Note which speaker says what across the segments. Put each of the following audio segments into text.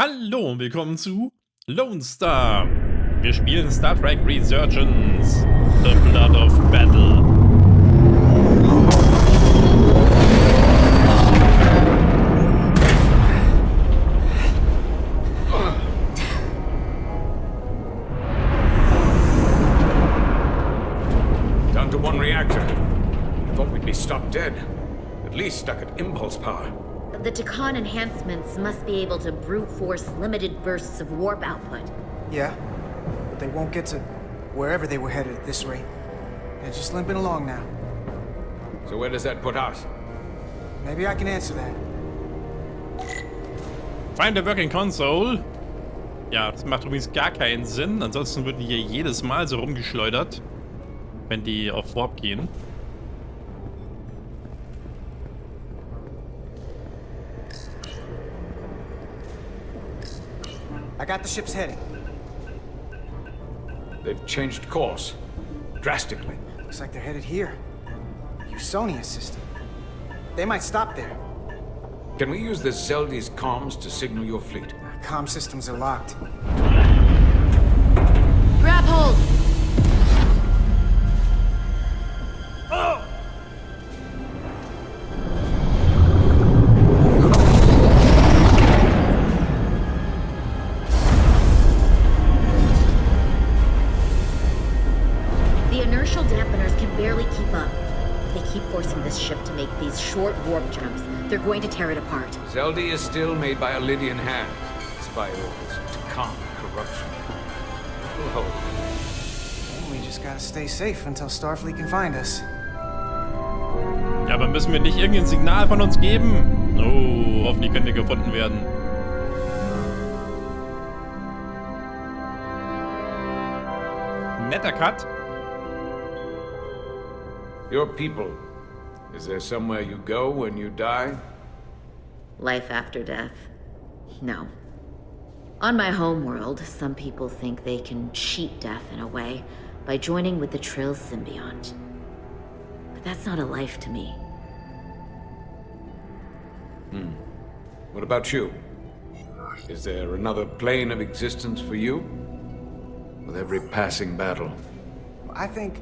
Speaker 1: Hallo und willkommen zu Lonestar. Wir spielen Star Trek Resurgence, The Blood of Battle.
Speaker 2: Down to one reactor. Thought we'd be stopped dead. At least stuck at impulse power.
Speaker 3: The Takan enhancements must be able to brute force limited bursts of warp output.
Speaker 4: Yeah, but they won't get to wherever they were headed at this rate. They're just limping along now.
Speaker 2: So where does that put us?
Speaker 4: Maybe I can answer that.
Speaker 1: Find the working console. Ja, das macht übrigens gar keinen Sinn. Ansonsten würden die hier jedes Mal so rumgeschleudert, wenn die auf Warp gehen.
Speaker 4: I got the ship's heading.
Speaker 2: They've changed course. Drastically.
Speaker 4: Looks like they're headed here. Usonia system. They might stop there.
Speaker 2: Can we use the Zeldy's comms to signal your fleet?
Speaker 4: Comm systems are locked.
Speaker 3: Grab hold! Short warp jumps. They're going to tear it apart.
Speaker 2: Zeldy is still made by a Lydian hand, despite all this Takan corruption. Oh.
Speaker 4: We just gotta stay safe until Starfleet can find us.
Speaker 1: Ja, aber müssen wir nicht irgendein Signal von uns geben? Oh, hoffentlich können wir gefunden werden. Netter Cut.
Speaker 2: Your people. Is there somewhere you go when you die?
Speaker 3: Life after death? No. On my homeworld, some people think they can cheat death in a way by joining with the Trill symbiont. But that's not a life to me.
Speaker 2: What about you? Is there another plane of existence for you? With every passing battle?
Speaker 4: I think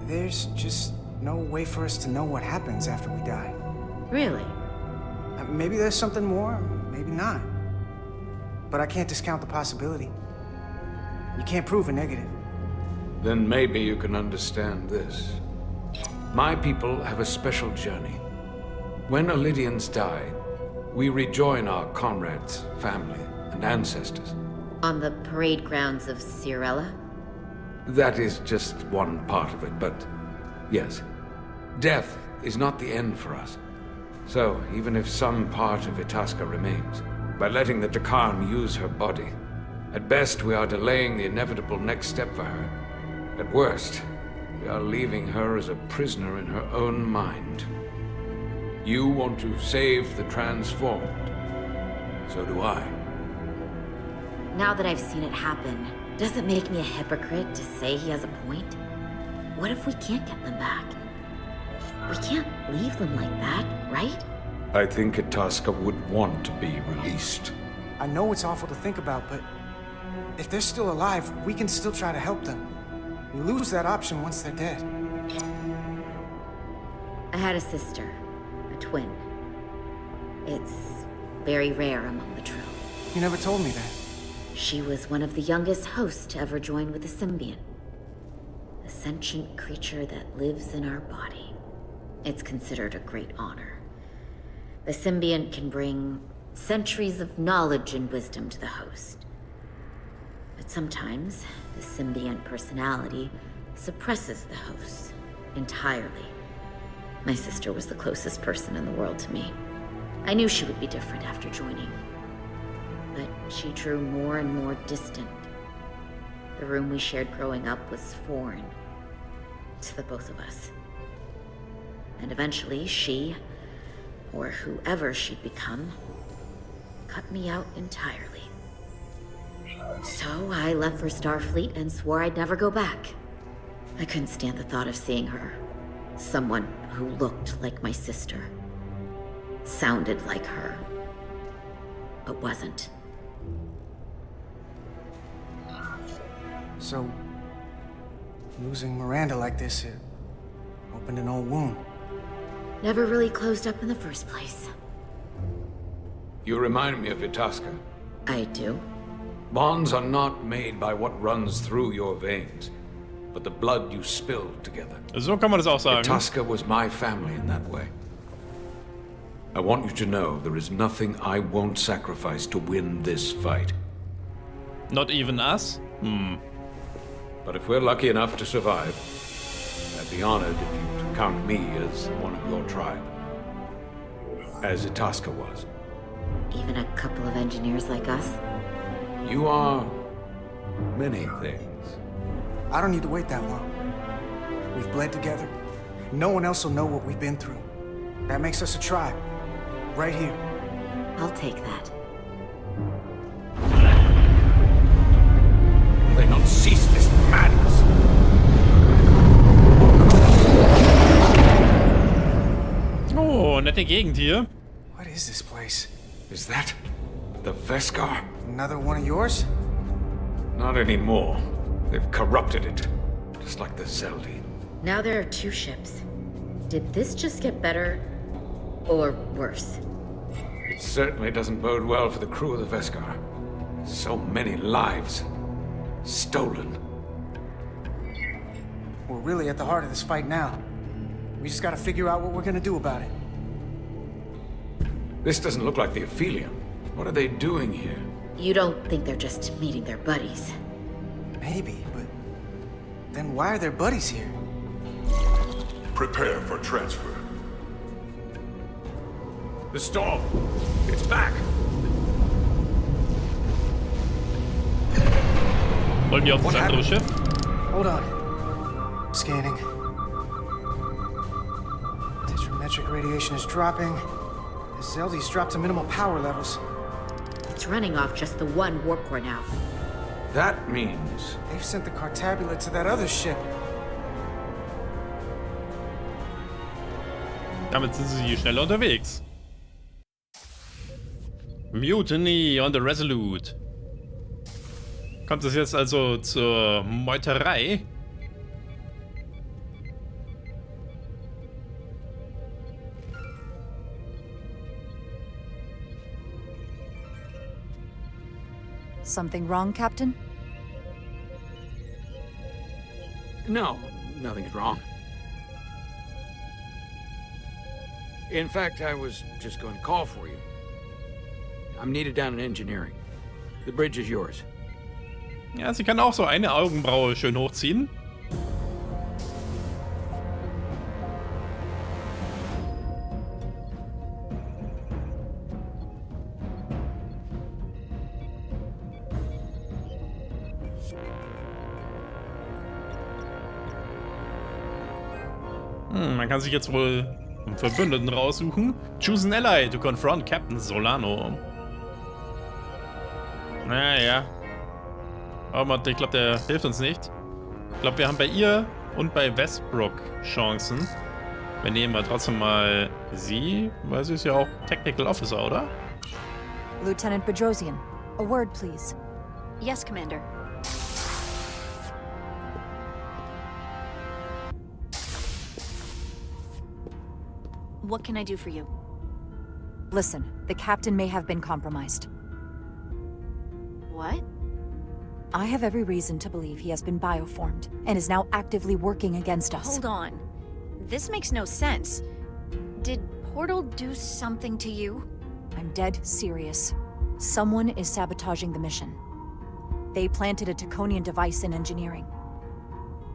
Speaker 4: there's just no way for us to know what happens after we die.
Speaker 3: Really?
Speaker 4: Maybe there's something more, maybe not. But I can't discount the possibility. You can't prove a negative.
Speaker 2: Then maybe you can understand this. My people have a special journey. When Lydians die, we rejoin our comrades, family, and ancestors.
Speaker 3: On the parade grounds of Cirella?
Speaker 2: That is just one part of it, but yes. Death is not the end for us. So, even if some part of Itasca remains, by letting the Takan use her body, at best we are delaying the inevitable next step for her. At worst, we are leaving her as a prisoner in her own mind. You want to save the transformed. So do I.
Speaker 3: Now that I've seen it happen, does it make me a hypocrite to say he has a point? What if we can't get them back? We can't leave them like that, right?
Speaker 2: I think Itasca would want to be released.
Speaker 4: I know it's awful to think about, but if they're still alive, we can still try to help them. We lose that option once they're dead.
Speaker 3: I had a sister, a twin. It's very rare among the Trill.
Speaker 4: You never told me that.
Speaker 3: She was one of the youngest hosts to ever join with a symbiont. A sentient creature that lives in our body. It's considered a great honor. The symbiont can bring centuries of knowledge and wisdom to the host. But sometimes, the symbiont personality suppresses the host entirely. My sister was the closest person in the world to me. I knew she would be different after joining. But she drew more and more distant. The room we shared growing up was foreign to the both of us. And eventually she, or whoever she'd become, cut me out entirely. So I left for Starfleet and swore I'd never go back. I couldn't stand the thought of seeing her. Someone who looked like my sister. Sounded like her. but wasn't.
Speaker 4: So, losing Miranda like this, it opened an old wound.
Speaker 3: Never really closed up in the first place.
Speaker 2: You remind me of Itasca.
Speaker 3: I do.
Speaker 2: Bonds are not made by what runs through your veins, but the blood you spilled together.
Speaker 1: So kann man das auch sagen.
Speaker 2: Itasca was my family in that way. I want you to know there is nothing I won't sacrifice to win this fight.
Speaker 1: Not even us?
Speaker 2: But if we're lucky enough to survive, I'd be honored if you'd count me as one of your tribe. As Itasca was.
Speaker 3: Even a couple of engineers like us?
Speaker 2: You are many things.
Speaker 4: I don't need to wait that long. We've bled together. No one else will know what we've been through. That makes us a tribe. Right here.
Speaker 3: I'll take that.
Speaker 2: Will they not cease this madness?
Speaker 1: Oh, nette Gegend hier.
Speaker 4: What is this place?
Speaker 2: Is that the Veskar?
Speaker 4: Another one of yours?
Speaker 2: Not anymore. They've corrupted it. Just like the Zeldi.
Speaker 3: Now there are 2 ships. Did this just get better? Or worse?
Speaker 2: It certainly doesn't bode well for the crew of the Veskar. So many lives stolen.
Speaker 4: We're really at the heart of this fight now. We just gotta figure out what we're gonna do about it.
Speaker 2: This doesn't look like the Ophelia. What are they doing here?
Speaker 3: You don't think they're just meeting their buddies?
Speaker 4: Maybe, but then why are their buddies here?
Speaker 5: Prepare for transfer.
Speaker 2: The storm! It's back!
Speaker 1: Wollen die auf das andere Schiff?
Speaker 4: Hold on. Scanning. Metric radiation is dropping. The Zeldi's dropped to minimal power levels.
Speaker 3: It's running off just the one warp core now.
Speaker 2: That means...
Speaker 4: They've sent the Cartabula to that other ship.
Speaker 1: Damit sind sie schneller unterwegs. Mutiny on the Resolute. Kommt es jetzt also zur Meuterei?
Speaker 6: Something wrong, Captain?
Speaker 2: No, nothing's wrong. In fact, I was just going to call for you. I'm needed down in engineering. The bridge is yours.
Speaker 1: Ja, sie kann auch so eine Augenbraue schön hochziehen. Man kann sich jetzt wohl einen Verbündeten raussuchen. Choose an ally to confront Captain Solano. Naja. Aber ich glaube, der hilft uns nicht. Ich glaube, wir haben bei ihr und bei Westbrook Chancen. Wir nehmen mal trotzdem mal sie, weil sie ist ja auch Technical Officer, oder?
Speaker 6: Lieutenant Bedrosian, a word, please.
Speaker 7: Yes, Commander. What can I do for you?
Speaker 6: Listen, the captain may have been compromised.
Speaker 7: What?
Speaker 6: I have every reason to believe he has been bioformed and is now actively working against us.
Speaker 7: Hold on. This makes no sense. Did Portal do something to you?
Speaker 6: I'm dead serious. Someone is sabotaging the mission. They planted a Taconian device in engineering.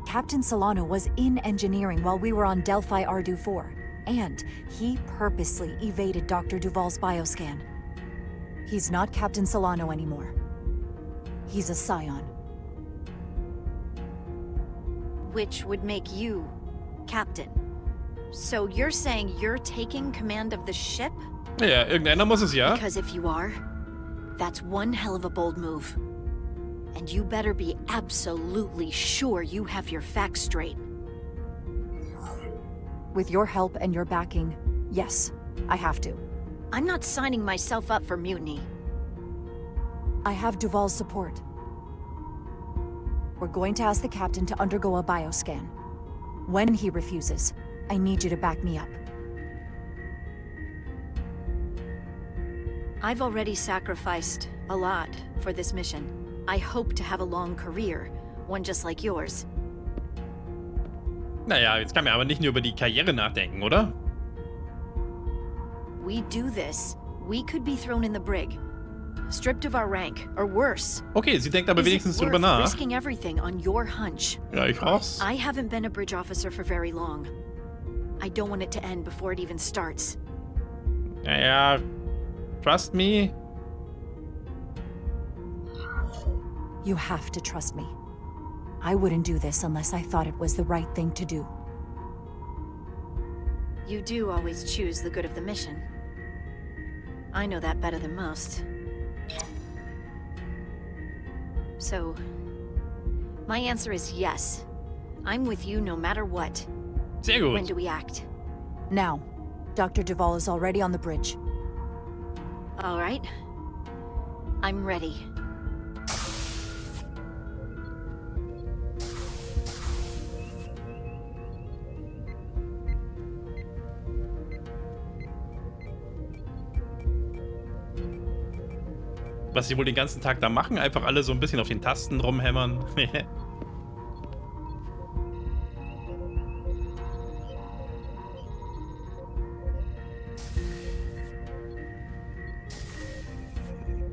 Speaker 6: Captain Solano was in engineering while we were on Delphi Ardu-4, and he purposely evaded Dr. Duval's bioscan. He's not Captain Solano anymore. He's a Scion.
Speaker 7: Which would make you Captain. So you're saying you're taking command of the ship?
Speaker 1: Ja, irgendeiner muss es ja.
Speaker 7: Because if you are, that's one hell of a bold move. And you better be absolutely sure you have your facts straight.
Speaker 6: With your help and your backing, yes, I have to.
Speaker 7: I'm not signing myself up for mutiny.
Speaker 6: I have Duval's support. We're going to ask the captain to undergo a bioscan. When he refuses, I need you to back me up.
Speaker 7: I've already sacrificed a lot for this mission. I hope to have a long career, one just like yours.
Speaker 1: Naja, jetzt kann man aber nicht nur über die Karriere nachdenken, oder?
Speaker 7: We do this, we could be thrown in the brig, stripped of our rank, or worse.
Speaker 1: Okay, sie denkt aber wenigstens drüber nach.
Speaker 7: Risking everything on your hunch?
Speaker 1: Ja, ich hoff's.
Speaker 7: I haven't been a bridge officer for very long. I don't want it to end before it even starts.
Speaker 1: Naja, trust me.
Speaker 6: You have to trust me. I wouldn't do this unless I thought it was the right thing to do.
Speaker 7: You do always choose the good of the mission. I know that better than most. So, my answer is yes. I'm with you no matter what.
Speaker 1: Sehr gut.
Speaker 7: When do we act?
Speaker 6: Now, Dr. Duval is already on the bridge.
Speaker 7: All right. I'm ready.
Speaker 1: Was sie wohl den ganzen Tag da machen? Einfach alle so ein bisschen auf den Tasten rumhämmern.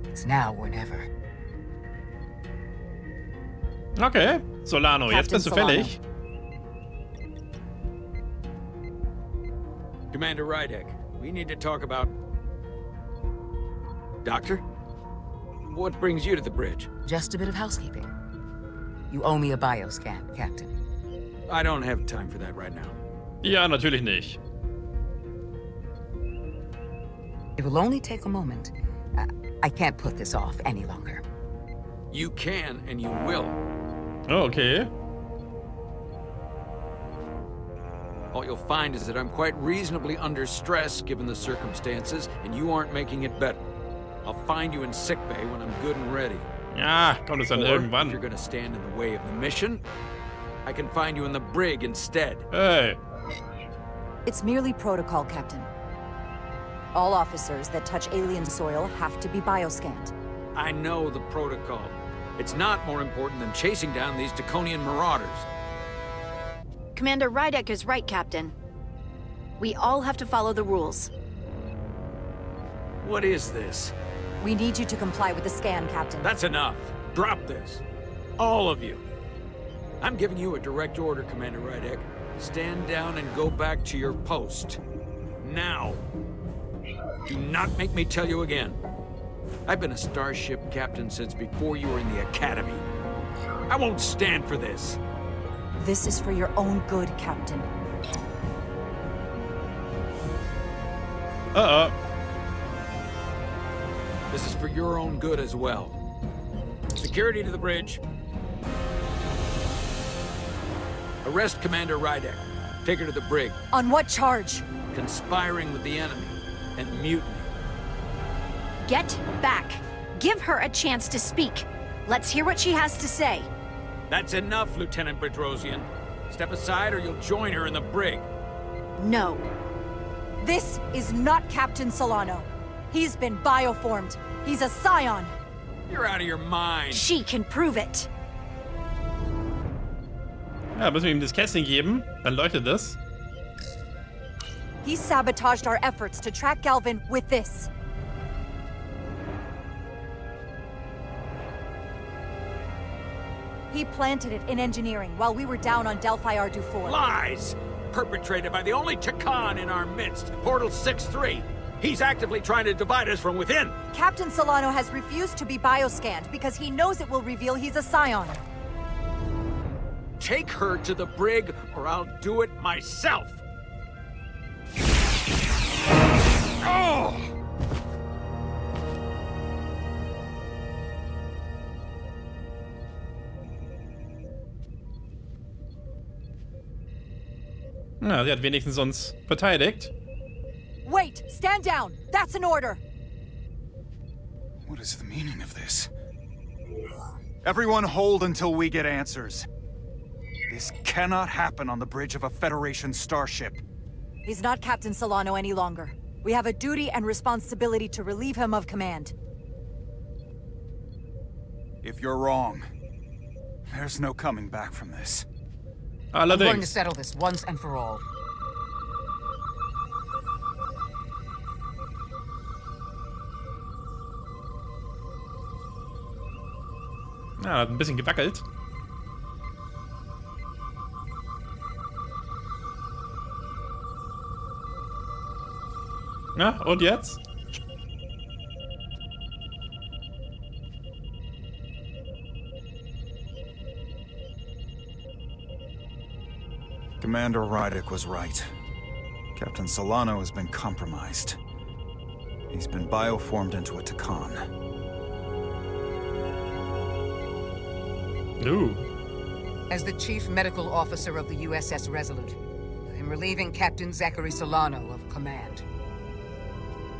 Speaker 8: It's now or never.
Speaker 1: Okay, Solano, jetzt bist du fällig.
Speaker 2: Commander Rydek, we need to talk about... Doctor? What brings you to the bridge?
Speaker 8: Just a bit of housekeeping. You owe me a bioscan, Captain.
Speaker 2: I don't have time for that right now.
Speaker 1: Ja, natürlich nicht.
Speaker 8: It will only take a moment. I can't put this off any longer.
Speaker 2: You can and you will.
Speaker 1: Oh, okay.
Speaker 2: All you'll find is that I'm quite reasonably under stress given the circumstances, and you aren't making it better. I'll find you in sickbay when I'm good and ready.
Speaker 1: Ja, kommt es dann
Speaker 2: Or, if
Speaker 1: irgendwann.
Speaker 2: you're gonna stand in the way of the mission, I can find you in the brig instead.
Speaker 1: Hey.
Speaker 6: It's merely protocol, Captain. All officers that touch alien soil have to be bioscanned.
Speaker 2: I know the protocol. It's not more important than chasing down these Draconian marauders.
Speaker 7: Commander Rydek is right, Captain. We all have to follow the rules.
Speaker 2: What is this?
Speaker 6: We need you to comply with the scan, Captain.
Speaker 2: That's enough. Drop this. All of you. I'm giving you a direct order, Commander Rydek. Stand down and go back to your post. Now. Do not make me tell you again. I've been a starship captain since before you were in the academy. I won't stand for this.
Speaker 6: This is for your own good, Captain.
Speaker 1: Uh-oh.
Speaker 2: This is for your own good as well. Security to the bridge. Arrest Commander Rydek. Take her to the brig.
Speaker 6: On what charge?
Speaker 2: Conspiring with the enemy and mutiny.
Speaker 7: Get back. Give her a chance to speak. Let's hear what she has to say.
Speaker 2: That's enough, Lieutenant Bedrosian. Step aside or you'll join her in the brig.
Speaker 7: No.
Speaker 6: This is not Captain Solano. He's been bioformed. He's a scion.
Speaker 2: You're out of your mind.
Speaker 7: She can prove it.
Speaker 1: Ja, müssen wir ihm das Kästchen geben. Dann leuchtet das.
Speaker 6: He sabotaged our efforts to track Galvin with this. He planted it in engineering while we were down on Delphi Ardu-4.
Speaker 2: Lies! Perpetrated by the only Takan in our midst, Portal 6-3. He's actively trying to divide us from within.
Speaker 6: Captain Solano has refused to be bioscanned because he knows it will reveal he's a scion.
Speaker 2: Take her to the brig or I'll do it myself. Oh!
Speaker 1: Ja, sie hat wenigstens uns verteidigt.
Speaker 6: Wait! Stand down! That's an order!
Speaker 4: What is the meaning of this?
Speaker 9: Everyone hold until we get answers. This cannot happen on the bridge of a Federation starship.
Speaker 6: He's not Captain Solano any longer. We have a duty and responsibility to relieve him of command.
Speaker 9: If you're wrong, there's no coming back from this.
Speaker 8: I'm going to
Speaker 1: Allerdings.
Speaker 8: settle this once and for all.
Speaker 1: Ja, hat ein bisschen gewackelt. Na, und jetzt?
Speaker 9: Commander Rydick was right. Captain Solano has been compromised. He's been bioformed into a Takan.
Speaker 1: Ooh.
Speaker 8: As the Chief Medical Officer of the USS Resolute, I'm relieving Captain Zachary Solano of command.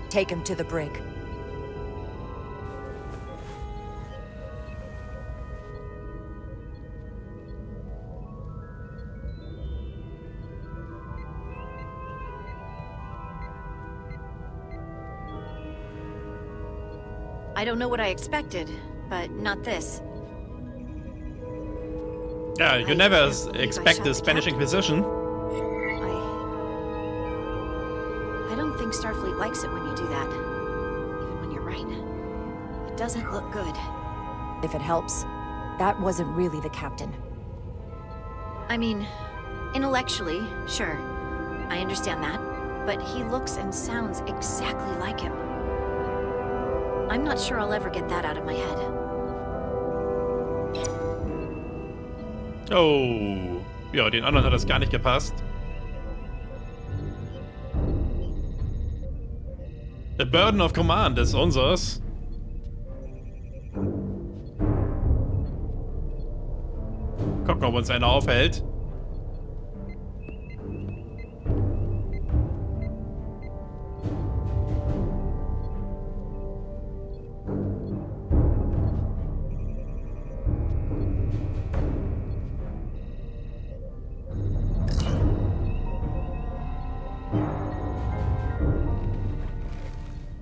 Speaker 6: Take him to the brig.
Speaker 7: I don't know what I expected, but not this.
Speaker 1: Yeah, you never expect the Spanish Inquisition.
Speaker 7: I don't think Starfleet likes it when you do that. Even when you're right. It doesn't look good.
Speaker 6: If it helps, that wasn't really the captain.
Speaker 7: I mean, intellectually, sure. I understand that. But he looks and sounds exactly like him. I'm not sure I'll ever get that out of my head.
Speaker 1: Oh. Ja, den anderen hat das gar nicht gepasst. The Burden of Command ist unseres. Gucken, ob uns einer aufhält.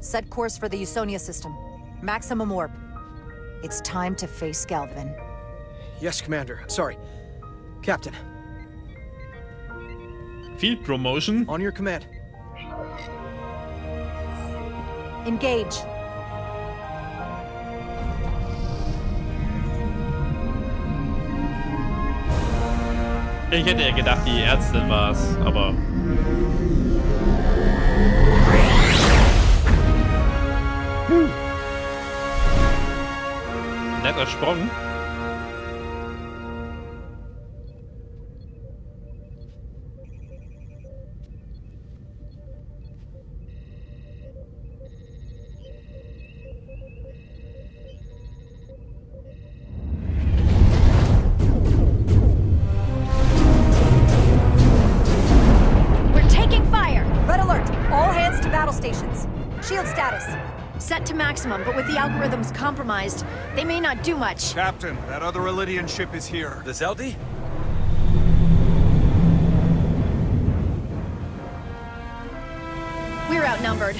Speaker 6: Set course for the Usonia system. Maximum warp. It's time to face Galvin.
Speaker 10: Yes, Commander. Sorry. Captain.
Speaker 1: Field Promotion.
Speaker 10: On your command.
Speaker 6: Engage.
Speaker 1: Ich hätte ja gedacht, die Ärztin war's, aber... Netter Sprung.
Speaker 7: We're taking fire!
Speaker 6: Red alert! All hands to battle stations. Shield status.
Speaker 7: Set to maximum, but with the algorithms compromised, they may not do much.
Speaker 9: Captain, that other Elydian ship is here.
Speaker 10: The Zeldi?
Speaker 7: We're outnumbered.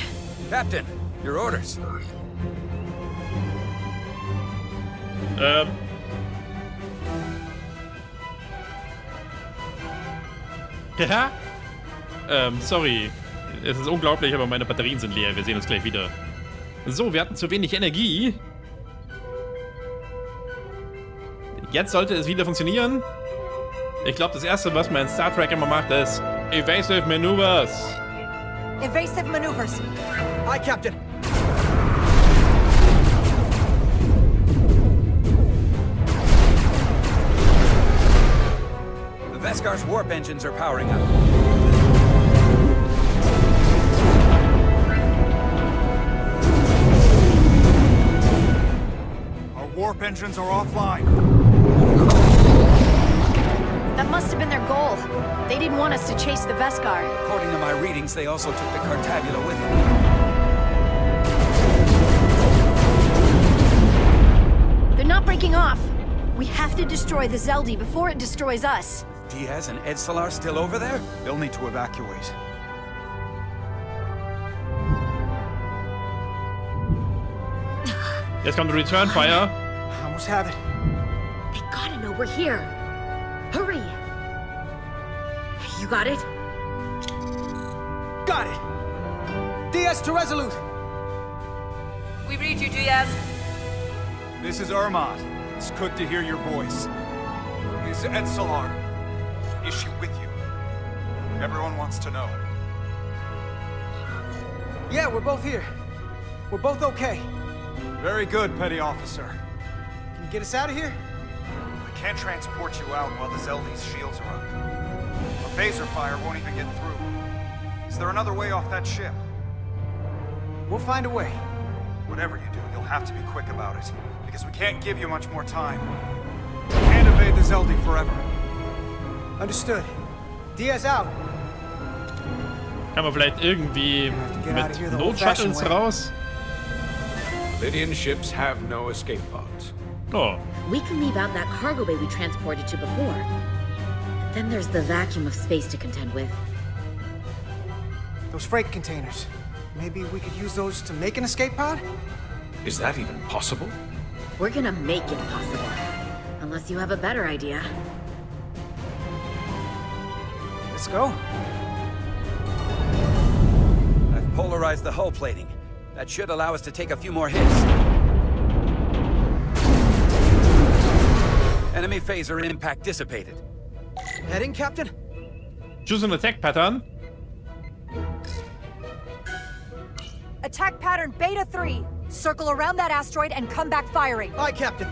Speaker 10: Captain, your orders.
Speaker 1: Ja? Sorry. Es ist unglaublich, aber meine Batterien sind leer. Wir sehen uns gleich wieder. So, wir hatten zu wenig Energie. Jetzt sollte es wieder funktionieren. Ich glaube, das erste, was mein Star Trek immer macht, ist Evasive Maneuvers.
Speaker 6: Evasive maneuvers.
Speaker 10: Aye, Captain. The Vescar's warp engines are powering up.
Speaker 9: Our warp engines are offline.
Speaker 7: That must have been their goal. They didn't want us to chase the Vescar.
Speaker 10: According to my readings, they also took the Cartabula with them.
Speaker 7: They're not We have to destroy the Zeldi before it destroys us.
Speaker 10: Diaz and Ed Salar still over there?
Speaker 9: They'll need to evacuate.
Speaker 1: Jetzt kommt Return Fire.
Speaker 4: I almost have it.
Speaker 3: They gotta know we're here. Hurry! You got it?
Speaker 4: Got it! Diaz to Resolute!
Speaker 8: We read you, Diaz.
Speaker 9: This is Ermot. It's good to hear your voice. Is Ed Salar? Is she with you? Everyone wants to know.
Speaker 4: Yeah, we're both here. We're both okay.
Speaker 9: Very good, Petty Officer.
Speaker 4: Can you get us out of here?
Speaker 9: We can't transport you out while the Zeldi's shields are up. A phaser fire won't even get through. Is there another way off that ship?
Speaker 4: We'll find a way.
Speaker 9: Whatever you do, you'll have to be quick about it, because we can't give you much more time. We can't evade the Zeldi forever.
Speaker 4: Understood. Diaz out.
Speaker 1: Kann man vielleicht irgendwie mit Notshuttles raus?
Speaker 2: Lydian ships have no escape pods.
Speaker 1: Oh.
Speaker 3: We can leave out that cargo bay we transported to before. Then there's the vacuum of space to contend with.
Speaker 4: Those freight containers. Maybe we could use those to make an escape pod?
Speaker 2: Is that even possible?
Speaker 3: We're gonna make it possible. Unless you have a better idea.
Speaker 4: Let's go.
Speaker 10: I've polarized the hull plating. That should allow us to take a few more hits. Enemy phaser impact dissipated.
Speaker 4: Heading, Captain?
Speaker 1: Choose an attack pattern.
Speaker 6: Attack pattern Beta 3. Circle around that asteroid and come back firing.
Speaker 4: Aye, Captain.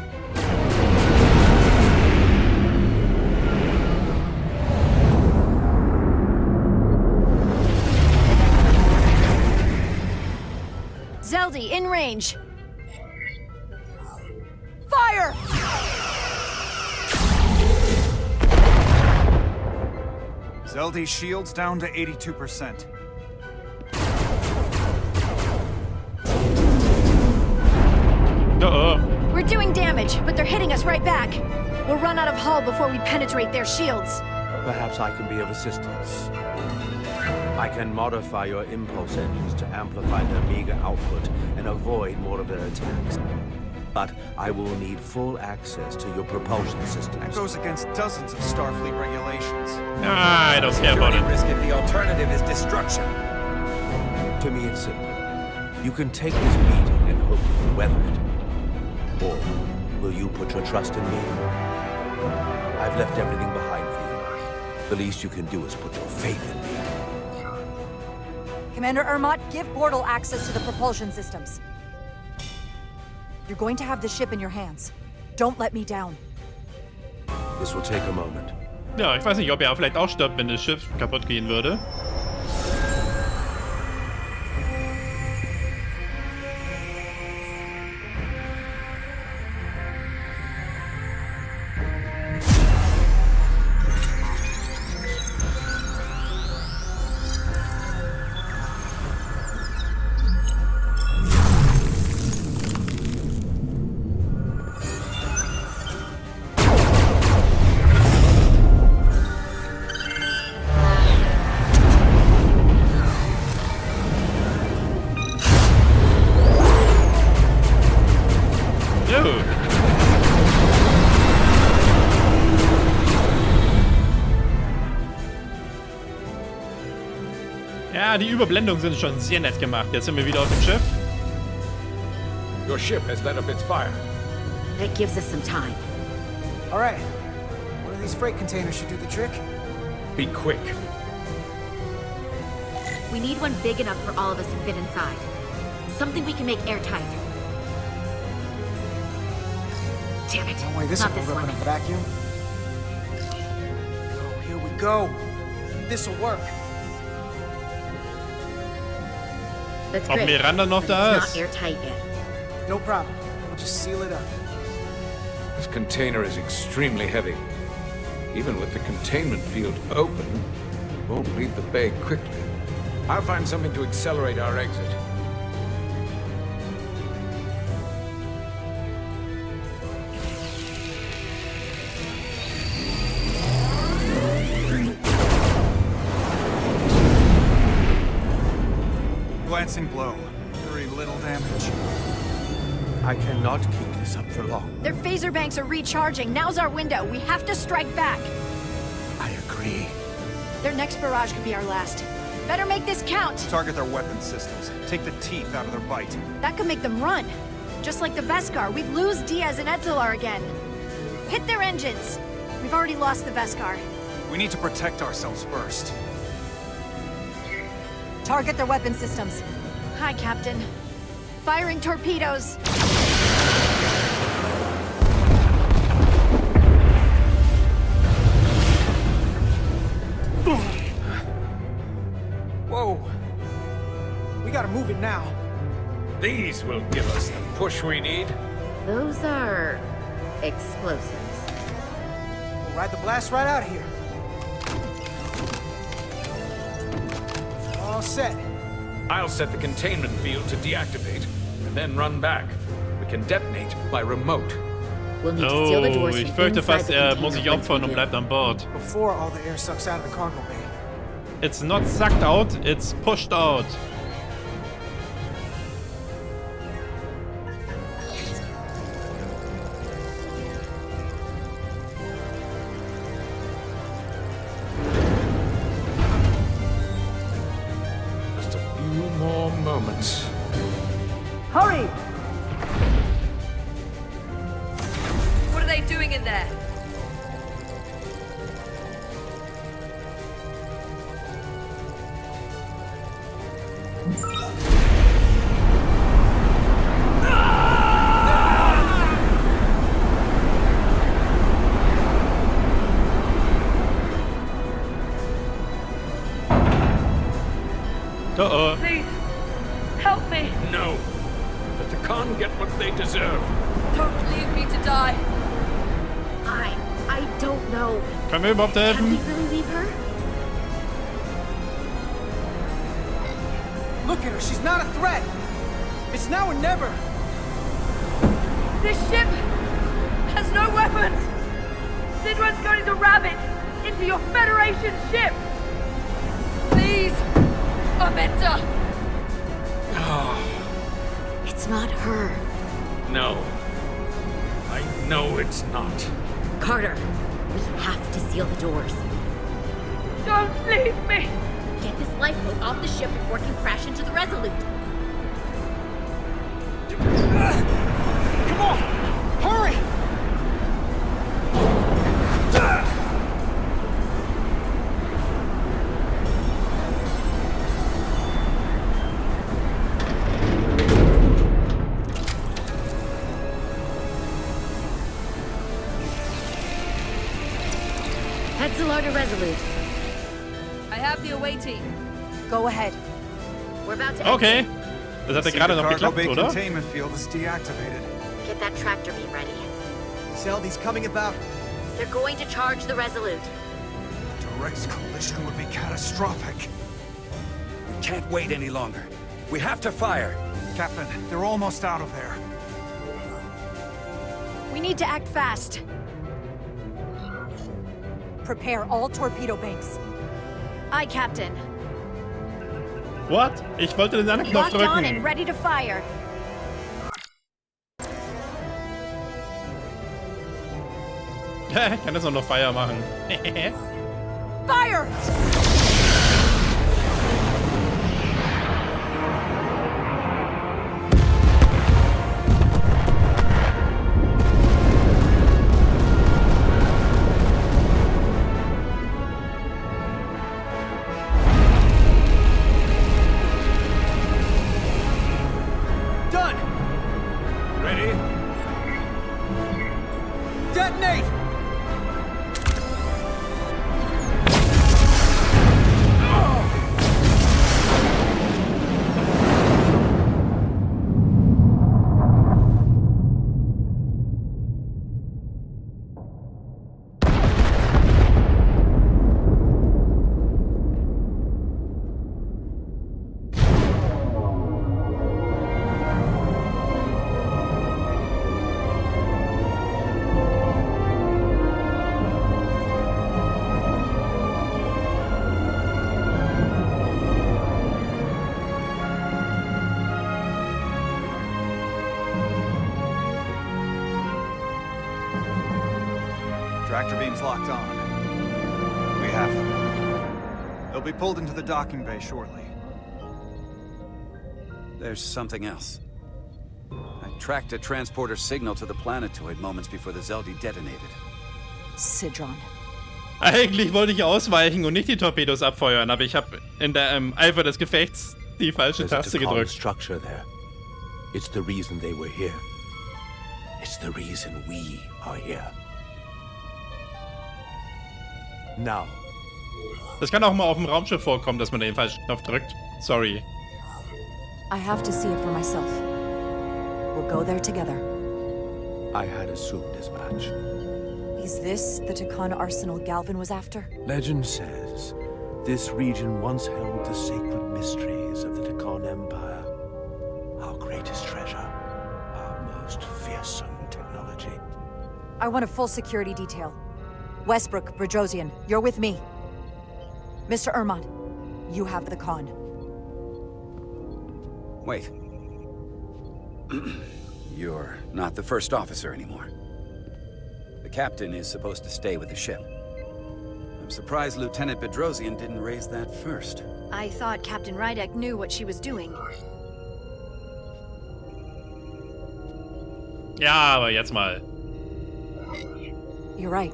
Speaker 7: Zeldi, in range.
Speaker 6: Fire!
Speaker 9: Zeldi's shields down to 82%.
Speaker 1: Uh-oh.
Speaker 7: We're doing damage, but they're hitting us right back. We'll run out of hull before we penetrate their shields.
Speaker 11: Perhaps I can be of assistance. I can modify your impulse engines to amplify their meager output and avoid more of their attacks. But I will need full access to your propulsion systems.
Speaker 9: That goes against dozens of Starfleet regulations.
Speaker 1: Ah, I don't care about it.
Speaker 10: Risk if the alternative is destruction.
Speaker 11: To me, it's simple. You can take this beating and hope you can weather it. Or will you put your trust in me? I've left everything behind for you. The least you can do is put your faith in me.
Speaker 6: Commander Ermot, give Bortle access to the propulsion systems. You're going to have the ship in your hands. Don't let me down.
Speaker 11: This will take a moment.
Speaker 1: Ja, ich weiß nicht, ob er vielleicht auch stirbt, wenn das Schiff kaputt gehen würde. Ja, die Überblendungen sind schon sehr nett gemacht. Jetzt sind wir wieder auf dem Schiff.
Speaker 2: Your ship has let up its fire.
Speaker 3: That gives us some time.
Speaker 4: All right. One of these freight containers should do the trick.
Speaker 2: Be quick.
Speaker 3: We need one big enough for all of us to fit inside. Something we can make airtight. Damn it.
Speaker 4: No way this
Speaker 3: Not
Speaker 4: will
Speaker 3: this
Speaker 4: rip
Speaker 3: one.
Speaker 4: in a vacuum. Oh, here we go. This'll work.
Speaker 3: That's
Speaker 1: Ob
Speaker 3: great.
Speaker 1: Miranda noch
Speaker 3: but
Speaker 1: da
Speaker 3: it's
Speaker 1: ist?
Speaker 3: not airtight yet.
Speaker 4: No problem. We'll just seal it up.
Speaker 2: This container is extremely heavy. Even with the containment field open, it won't leave the bay quickly. I'll find something to accelerate our exit.
Speaker 9: glancing blow. Very little damage.
Speaker 11: I cannot keep this up for long.
Speaker 7: Their phaser banks are recharging. Now's our window. We have to strike back.
Speaker 11: I agree.
Speaker 7: Their next barrage could be our last. Better make this count.
Speaker 9: Target their weapon systems. Take the teeth out of their bite.
Speaker 7: That could make them run. Just like the Veskar, we'd lose Diaz and Etzelar again. Hit their engines. We've already lost the Veskar.
Speaker 9: We need to protect ourselves first.
Speaker 6: Target their weapon systems.
Speaker 7: Hi, Captain. Firing torpedoes.
Speaker 4: Whoa. We gotta move it now.
Speaker 2: These will give us the push we need.
Speaker 3: Those are explosives.
Speaker 4: We'll ride the blast right out of here. All set.
Speaker 2: I'll set the containment field to deactivate, and then run back. We can detonate by remote.
Speaker 3: We'll need to seal the doors
Speaker 1: ich
Speaker 3: from
Speaker 1: fürchte
Speaker 3: inside
Speaker 1: fast,
Speaker 3: the
Speaker 1: er
Speaker 3: container
Speaker 1: muss sich
Speaker 3: once we
Speaker 1: opfern und
Speaker 3: do.
Speaker 1: bleibt an Bord.
Speaker 4: Before all the air sucks out of the cargo bay.
Speaker 1: It's not sucked out, it's pushed out.
Speaker 2: Just a few more moments.
Speaker 12: Hurry!
Speaker 13: What are they doing in there?
Speaker 1: Uh-oh.
Speaker 12: Please, help me.
Speaker 2: No. But the Khan get what they deserve.
Speaker 13: Don't leave me to die.
Speaker 3: I don't know.
Speaker 1: Können wir überhaupt
Speaker 3: Can
Speaker 1: helfen?
Speaker 3: we really leave her?
Speaker 4: Look at her, she's not a threat. It's now or never.
Speaker 12: This ship has no weapons. Sidran's going to ram it into your Federation ship.
Speaker 13: Please, Amenta.
Speaker 3: It's not her.
Speaker 2: No. I know it's not.
Speaker 3: Carter, we have to seal the doors.
Speaker 12: Don't leave me.
Speaker 3: Get this lifeboat off the ship before it can crash into the Resolute.
Speaker 4: Come on! Hurry!
Speaker 3: Etzelar to Resolute.
Speaker 13: I have the away team.
Speaker 6: Go ahead.
Speaker 3: We're about to
Speaker 1: Okay. Das hat ja gerade noch
Speaker 9: Cargo
Speaker 1: geklappt,
Speaker 9: bay
Speaker 1: oder?
Speaker 9: containment field is deactivated.
Speaker 3: Get that tractor beam ready.
Speaker 4: Seldy's coming about.
Speaker 3: They're going to charge the Resolute.
Speaker 9: Direct collision would be catastrophic.
Speaker 10: We can't wait any longer. We have to fire.
Speaker 9: Captain, they're almost out of there.
Speaker 7: We need to act fast.
Speaker 6: Prepare all torpedo banks.
Speaker 7: Aye, Captain.
Speaker 1: What? Ich wollte den anderen Knopf
Speaker 7: Locked on and
Speaker 1: drücken.
Speaker 7: ready to fire.
Speaker 1: Ich kann das auch noch Feuer machen.
Speaker 6: Fire!
Speaker 4: Done!
Speaker 2: Ready?
Speaker 4: Detonate!
Speaker 9: Tractor beams locked on. We have them. They'll be pulled into the docking bay shortly.
Speaker 10: There's something else. I tracked a transporter signal to the planetoid moments before the Zeldi detonated.
Speaker 6: Sidron.
Speaker 1: Eigentlich wollte ich ausweichen und nicht die Torpedos abfeuern, aber ich habe in der Eifer des Gefechts die falsche Taste gedrückt.
Speaker 11: Structure there. It's the reason they were here. It's the reason we are here. Now.
Speaker 1: Das kann auch mal auf dem Raumschiff vorkommen, dass man den falschen Knopf drückt. Sorry.
Speaker 6: I have to see it for myself. We'll go there together.
Speaker 11: I had assumed as much.
Speaker 6: Is this the Takan arsenal Galvin was after?
Speaker 11: Legend says this region once held the sacred mysteries of the Takan Empire. Our greatest treasure. Our most fearsome technology.
Speaker 6: I want a full security detail. Westbrook, Brodrosian, you're with me. Mr. Ermont, you have the con.
Speaker 10: Wait. You're not the first officer anymore. The captain is supposed to stay with the ship. I'm surprised Lieutenant Bedrosian didn't raise that first.
Speaker 7: I thought Captain Rydek knew what she was doing.
Speaker 1: Ja, aber jetzt mal.
Speaker 6: You're right.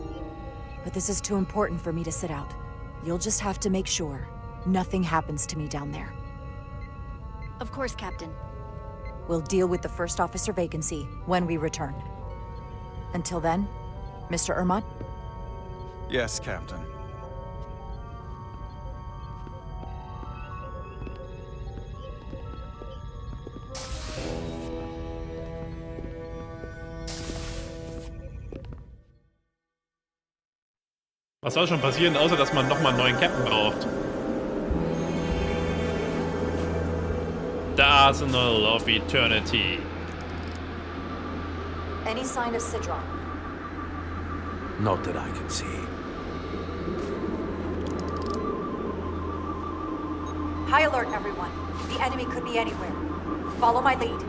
Speaker 6: But this is too important for me to sit out. You'll just have to make sure nothing happens to me down there.
Speaker 7: Of course, Captain.
Speaker 6: We'll deal with the first officer vacancy when we return. Until then, Mr. Ermont?
Speaker 9: Yes, Captain.
Speaker 1: Was soll schon passieren, außer dass man nochmal einen neuen Captain braucht? The Arsenal of Eternity.
Speaker 6: Any sign of Sidron?
Speaker 11: Not that I can see.
Speaker 6: High alert, everyone. The enemy could be anywhere. Follow my lead.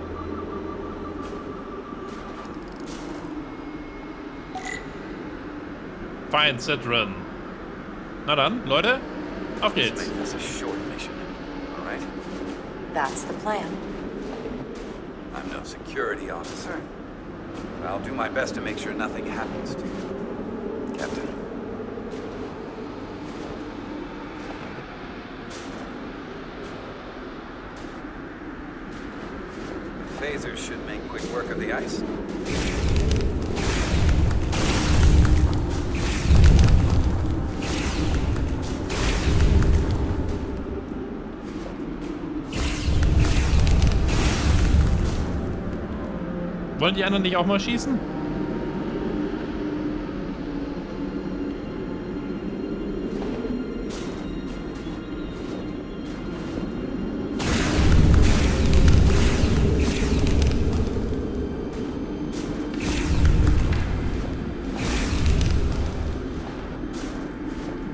Speaker 1: Fine, Sidron. Na dann, Leute, auf geht's.
Speaker 10: This a short mission, all right?
Speaker 6: That's the plan.
Speaker 10: I'm no security officer. I'll do my best to make sure nothing happens to you, Captain. The phasers should make quick work of the ice.
Speaker 1: Wollen die anderen nicht auch mal schießen?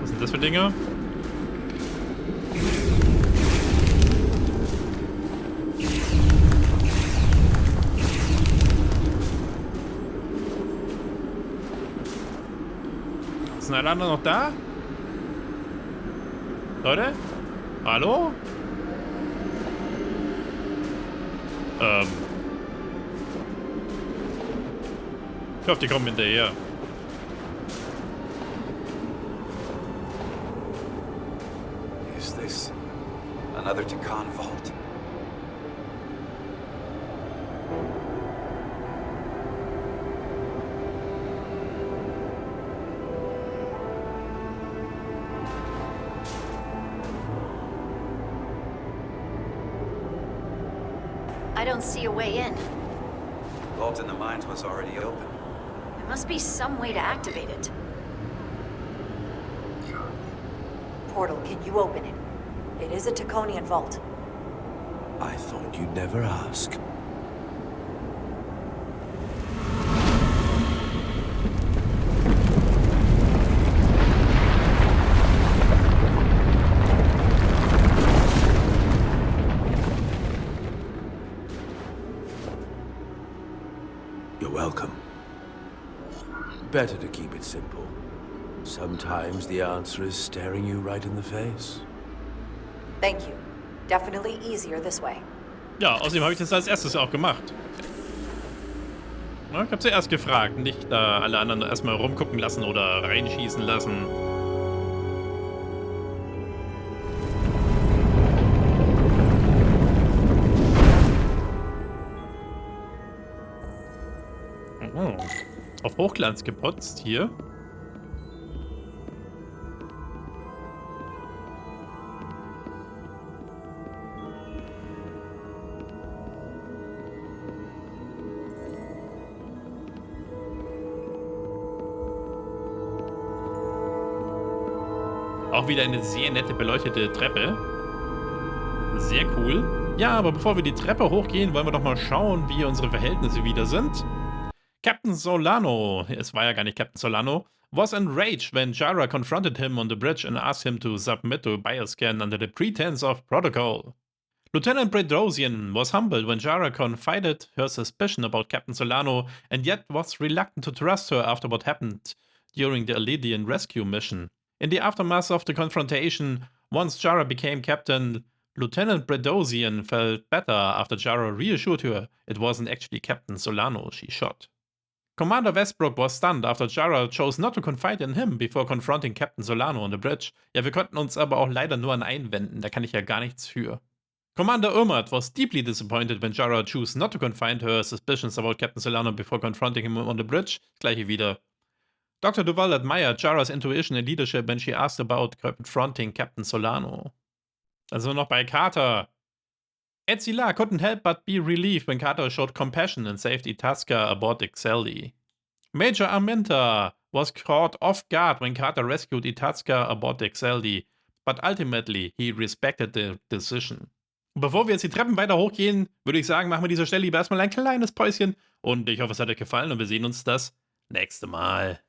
Speaker 1: Was sind das für Dinge? Sind alle anderen noch da? Leute? Hallo? Ich hoffe, die kommen hinterher.
Speaker 10: Is this another Takan vault?
Speaker 7: I don't see a way in.
Speaker 10: The vault in the mines was already open.
Speaker 7: There must be some way to activate it.
Speaker 6: Portal, can you open it? It is a Taconian vault.
Speaker 11: I thought you'd never ask.
Speaker 2: You're welcome.
Speaker 11: better to keep it simple. Sometimes the answer is staring you right in the face.
Speaker 6: Thank you. Definitely easier this way.
Speaker 1: Ja, außerdem habe ich das als erstes auch gemacht. Na, ich habe zuerst gefragt, nicht alle anderen erstmal rumgucken lassen oder reinschießen lassen. Oh, auf Hochglanz geputzt hier. Auch wieder eine sehr nette beleuchtete Treppe. Sehr cool. Ja, aber bevor wir die Treppe hochgehen, wollen wir doch mal schauen, wie unsere Verhältnisse wieder sind. Captain Solano, es war ja gar nicht Captain Solano, was enraged when Jara confronted him on the bridge and asked him to submit to a bioscan under the pretense of protocol. Lieutenant Bedrosian was humbled when Jara confided her suspicion about Captain Solano and yet was reluctant to trust her after what happened during the Elydian rescue mission. In the aftermath of the confrontation, once Jara became captain, Lieutenant Bedrosian felt better after Jara reassured her it wasn't actually Captain Solano she shot. Commander Westbrook was stunned after Jara chose not to confide in him before confronting Captain Solano on the bridge. Ja, wir konnten uns aber auch leider nur an einen wenden, da kann ich ja gar nichts für. Commander Urmat was deeply disappointed when Jara chose not to confide her suspicions about Captain Solano before confronting him on the bridge. Gleiche wieder. Dr. Duval admired Jara's intuition and leadership when she asked about confronting Captain Solano. Also noch bei Carter. Etzila couldn't help but be relieved when Carter showed compassion and saved Itasca aboard Excelli. Major Armenta was caught off guard when Carter rescued Itasca aboard Excelli, but ultimately he respected the decision. Bevor wir jetzt die Treppen weiter hochgehen, würde ich sagen, machen wir an dieser Stelle lieber erstmal ein kleines Päuschen und ich hoffe, es hat euch gefallen und wir sehen uns das nächste Mal.